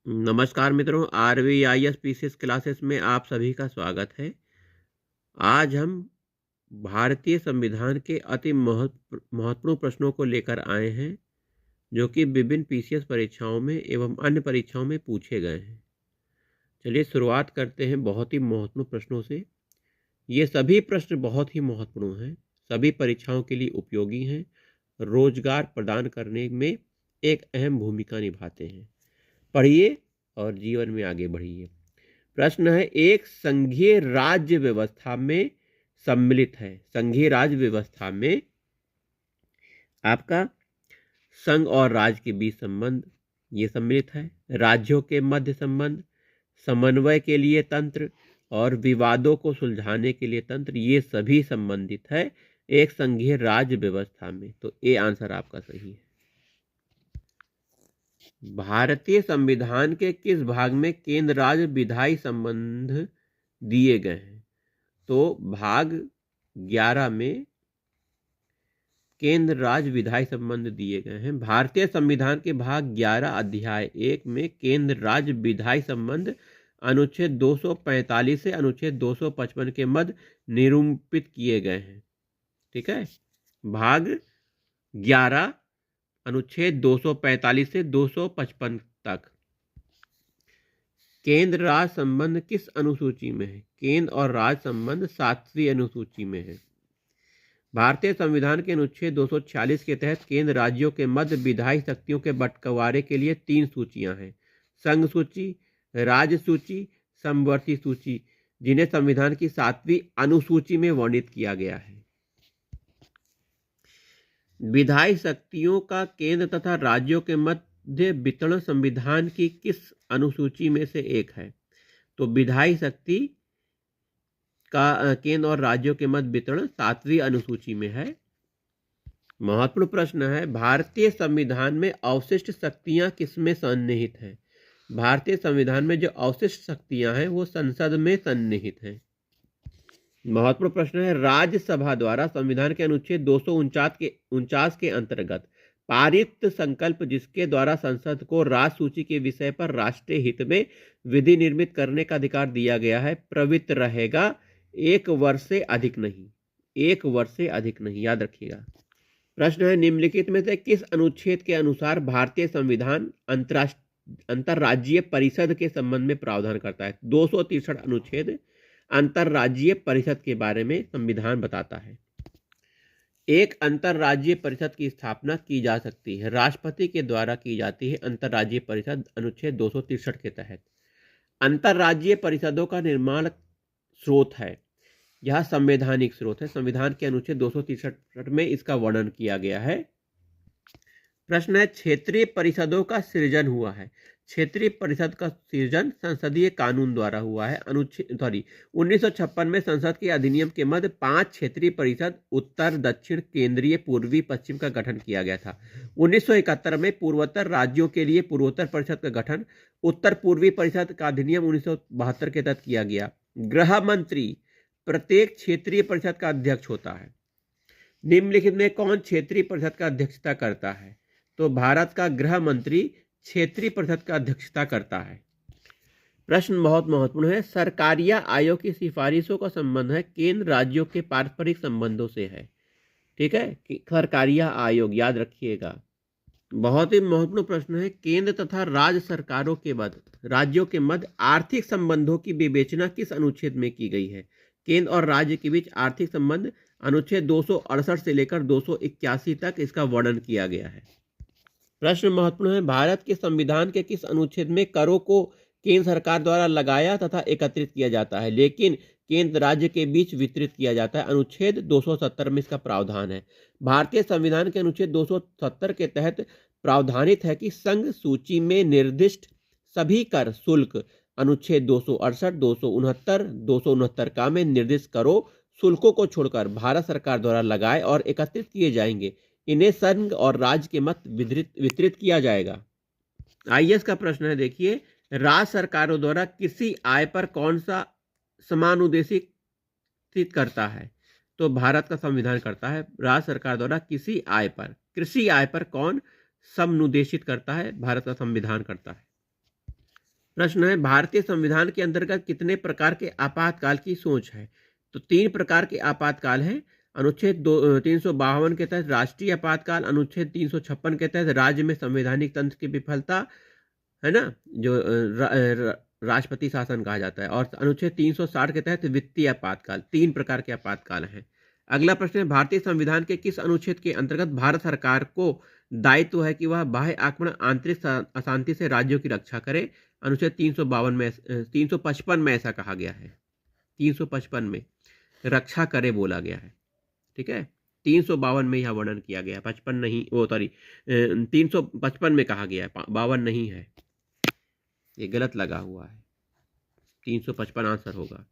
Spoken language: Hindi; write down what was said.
नमस्कार मित्रों, RVIS पीसीएस क्लासेस में आप सभी का स्वागत है। आज हम भारतीय संविधान के अति महत्वपूर्ण प्रश्नों को लेकर आए हैं, जो कि विभिन्न पीसीएस परीक्षाओं में एवं अन्य परीक्षाओं में पूछे गए हैं। चलिए शुरुआत करते हैं बहुत ही महत्वपूर्ण प्रश्नों से। ये सभी प्रश्न बहुत ही महत्वपूर्ण हैं, सभी परीक्षाओं के लिए उपयोगी हैं, रोजगार प्रदान करने में एक अहम भूमिका निभाते हैं। पढ़िए और जीवन में आगे बढ़िए। प्रश्न है, एक संघीय राज्य व्यवस्था में सम्मिलित है। संघीय राज्य व्यवस्था में आपका संघ और राज्य के बीच संबंध ये सम्मिलित है। राज्यों के मध्य संबंध, समन्वय के लिए तंत्र और विवादों को सुलझाने के लिए तंत्र, ये सभी संबंधित है एक संघीय राज्य व्यवस्था में। तो ए आंसर आपका सही है। भारतीय संविधान के किस भाग में केंद्र राज्य विधायी संबंध दिए गए हैं? तो भाग 11 में केंद्र राज्य विधायी संबंध दिए गए हैं। भारतीय संविधान के भाग 11 अध्याय 1 में केंद्र राज्य विधायी संबंध अनुच्छेद 245 से अनुच्छेद 255 के मध्य निरूपित किए गए हैं। ठीक है, भाग 11 अनुच्छेद 245 से 255 तक। केंद्र राज्य संबंध किस अनुसूची में है? केंद्र और राज्य संबंध 7वीं अनुसूची में है। भारतीय संविधान के अनुच्छेद 246 के तहत केंद्र राज्यों के मध्य विधायी शक्तियों के बंटवारे के लिए 3 सूचियां हैं: संघ सूची, राज्य सूची, समवर्ती सूची, जिन्हें संविधान की 7वीं अनुसूची में वर्णित किया गया है। विधायी शक्तियों का केंद्र तथा राज्यों के मध्य वितरण संविधान की किस अनुसूची में से एक है? तो विधायी शक्ति का केंद्र और राज्यों के मध्य वितरण 7वीं अनुसूची में है। महत्वपूर्ण प्रश्न है, भारतीय संविधान में अवशिष्ट शक्तियां किसमें सन्निहित हैं? भारतीय संविधान में जो अवशिष्ट शक्तियां हैं वो संसद में सन्निहित हैं। महत्वपूर्ण प्रश्न है, राज्यसभा द्वारा संविधान के अनुच्छेद 249 के अंतर्गत पारित संकल्प जिसके द्वारा संसद को राज्य सूची के विषय पर राष्ट्रीय हित में विधि निर्मित करने का अधिकार दिया गया है, प्रवृत्त रहेगा 1 वर्ष से अधिक नहीं। 1 वर्ष से अधिक नहीं, याद रखिएगा। प्रश्न है, निम्नलिखित में से किस अनुच्छेद के अनुसार भारतीय संविधान अंतर्राज्यीय परिषद के संबंध में प्रावधान करता है? 263 अनुच्छेद अंतर्राज्यीय परिषद के बारे में संविधान बताता है। एक अंतर्राज्यीय परिषद की स्थापना की जा सकती है, राष्ट्रपति के द्वारा की जाती है अंतर्राज्यीय परिषद अनुच्छेद 263 के तहत। अंतर्राज्यीय परिषदों का निर्माण स्रोत है, यह संवैधानिक स्रोत है। संविधान के अनुच्छेद 263 में इसका वर्णन किया गया है। प्रश्न है, क्षेत्रीय परिषदों का सृजन हुआ है। क्षेत्रीय परिषद का सृजन संसदीय कानून द्वारा हुआ है। 1956 में संसद के अधिनियम के मध्य 5 क्षेत्रीय परिषद उत्तर, दक्षिण, केंद्रीय, पूर्वी, पश्चिम का गठन किया गया था। 1971 में पूर्वोत्तर राज्यों के लिए पूर्वोत्तर परिषद का गठन उत्तर पूर्वी परिषद का अधिनियम 1972 के तहत किया गया। गृह मंत्री प्रत्येक क्षेत्रीय परिषद का अध्यक्ष होता है। निम्नलिखित में कौन क्षेत्रीय परिषद का अध्यक्षता करता है? तो भारत का गृह मंत्री क्षेत्रीय परिषद का अध्यक्षता करता है। प्रश्न बहुत महत्वपूर्ण है, सरकारिया आयोग की सिफारिशों का संबंध है केंद्र राज्यों के पारस्परिक संबंधों से है। ठीक है, सरकारिया आयोग याद रखिएगा। बहुत ही महत्वपूर्ण प्रश्न है, केंद्र तथा राज्य सरकारों के मध्य राज्यों के मध्य आर्थिक संबंधों की विवेचना किस अनुच्छेद में की गई है? केंद्र और राज्य के बीच आर्थिक संबंध अनुच्छेद 268 से लेकर 281 तक इसका वर्णन किया गया है। प्रश्न महत्वपूर्ण है, भारत के संविधान के किस अनुच्छेद में करों को केंद्र सरकार द्वारा लगाया तथा एकत्रित किया जाता है लेकिन केंद्र राज्य के बीच वितरित किया जाता है? अनुच्छेद 270 में इसका प्रावधान है। भारतीय संविधान के अनुच्छेद 270 के तहत प्रावधानित है कि संघ सूची में निर्दिष्ट सभी कर शुल्क अनुच्छेद 268, 269, 269 का में निर्दिष्ट करों शुल्कों को छोड़कर भारत सरकार द्वारा लगाए और एकत्रित किए जाएंगे। इन्हें संघ और राज्य के मध्य वितरित किया जाएगा। आईएएस का प्रश्न है, देखिए, राज्य सरकारों द्वारा किसी आय पर कौन सा समानुदेशित करता है? तो भारत का संविधान करता है। राज्य सरकार द्वारा किसी आय पर, कृषि आय पर कौन समनुदेशित करता है? भारत का संविधान करता है। प्रश्न है, भारतीय संविधान के अंतर्गत कितने प्रकार के आपातकाल की सोच है? तो 3 प्रकार के आपातकाल है। अनुच्छेद 352 के तहत राष्ट्रीय आपातकाल, अनुच्छेद 356 के तहत राज्य में संवैधानिक तंत्र की विफलता, है ना, जो राष्ट्रपति शासन कहा जाता है, और अनुच्छेद 360 के तहत वित्तीय आपातकाल। 3 प्रकार के आपातकाल हैं। अगला प्रश्न है, भारतीय संविधान के किस अनुच्छेद के अंतर्गत भारत सरकार को दायित्व है कि वह बाह्य आक्रमण, आंतरिक अशांति से राज्यों की रक्षा करे? अनुच्छेद 352 में 355 में ऐसा कहा गया है। 355 में रक्षा करे बोला गया है। ठीक है, 352 में यह वर्णन किया गया है, 55 नहीं, वो सॉरी 355 में कहा गया है, 52 नहीं है, ये गलत लगा हुआ है। 355 आंसर होगा।